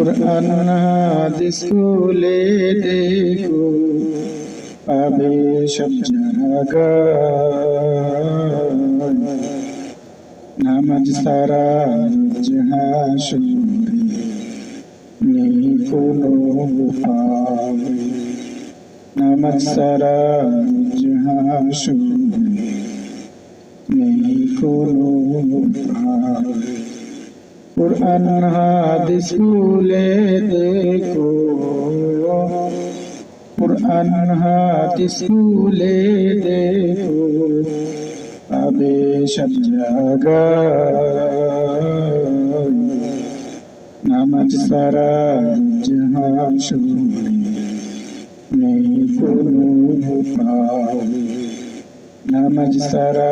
कुरान हादिस खुले देखो पावे सब जगह नामाज सारा जहां शुमारी नहीं कोनो पावे नामाज सारा जहां शुमारी नहीं कोनो पावे कुरान हादिस खुले देखो कुरान हादिस खुले देखो पावे सब जगह नामाज सारा जहां शुमारी नहीं कोनो पावे नामाज सारा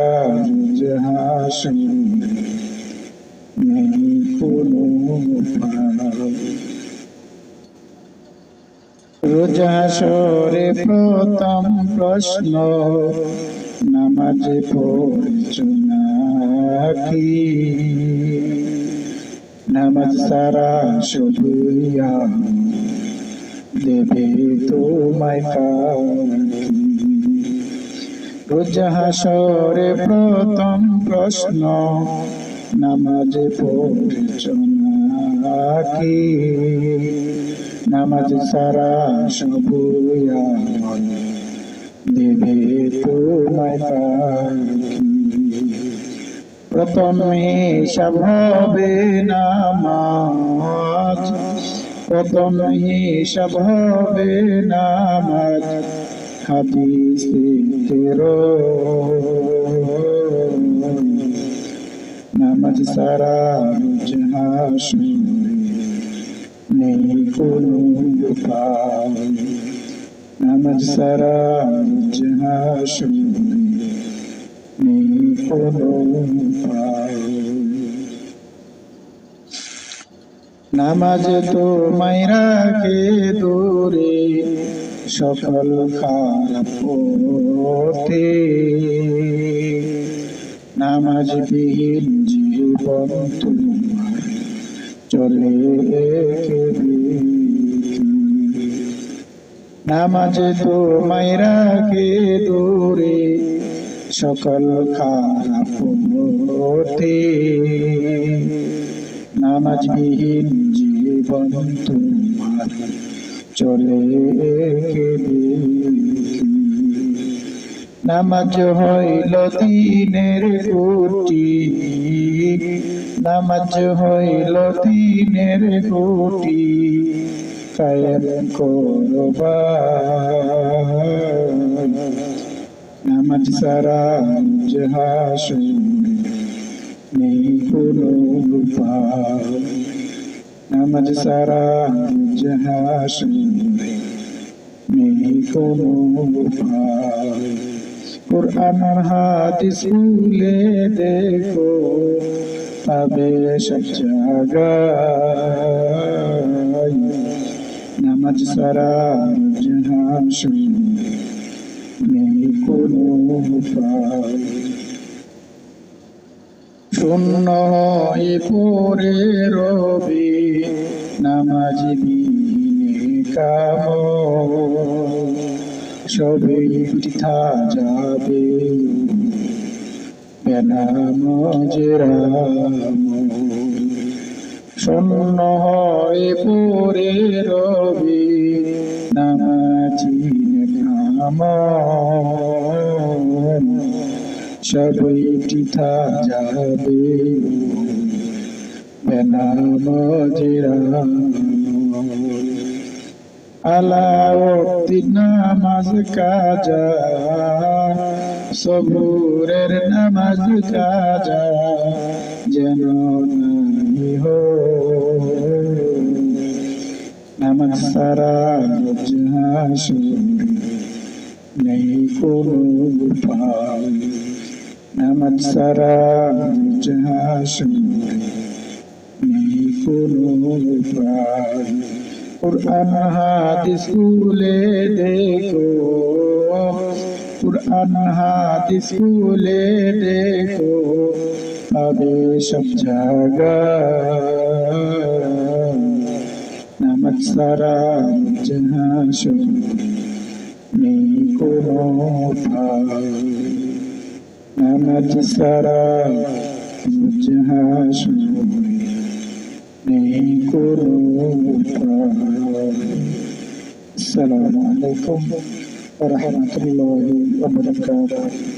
जहां शुमारी नहीं कोनो पावे रोज हाशरे प्रथम प्रश्न नामाज पढ़ছো নাকি নামাজ সারা শুভইয়া দেবে তোমায় ফাঁকি রোজ হাসরে প্রথম প্রশ্ন নামাজ পড়ছো নাকি নামাজ সারা শুভইয়া দেবে তোমায় ফাঁকি প্রথম হিসাব হবে নামাজ প্রথম হিসাব হবে নামাজ হাদিসে তেরো নামাজ সারা জাহাঁ শুমারি নেই কোনো পাবে নামাজ সারা জাহাঁ শুমারি নেই কোনো পাবে নামাজ তোমায় রাখে দূরে সকল খারাপ পথে নামাজ বিহীন জীবন তোমার চলে নামাজ তোমায় রাখে দূরে সকল খারাপ পথে নামাজ বিহীন জীবন তোমার চলে নামাজ হইল দিনের খুঁটি নামাজ হইল দিনের খুঁটি কায়েম করবা নামাজ সারা জাহাঁ শুমারি নেই কোনো পাবে নামাজ সারা জাহাঁ শুমারি নেই কোনো পাবে কুরআন হাদিস খুলে দেখো পাবে সব জায়গায় নামাজ সারা জাহাঁ শুমারি নেই কোনো পাবে শূন্য হয়ে পড়ে রবে নামাজ বিহীনে কামল সবই বৃথা যাবে বেনামাজের আমল শূন্য হয়ে পড়ে রবে নামাজিনে কামল সবই বৃথা যাবে বেনামাজের আমল আলাওয়াক্তি নামাজ কাজা সবুরের নামাজ কাজা যেন নাই হয় নামাজ সারা জাহাঁ শুমারি নেই কোনো পাবে নামাজ সারা জাহাঁ শুমারি নেই কোনো পাবে কুরআন হাদিস খুলে দেখো কুরআন হাদিস খুলে দেখো পাবে সব জায়গায় সারা জাহান নেই কোনো উপায় নামাজ সারা জাহান নেই কোনো উপায় আসসালামু আলাইকুম ওয়া রাহমাতুল্লাহি ওয়া বারাকাতুহু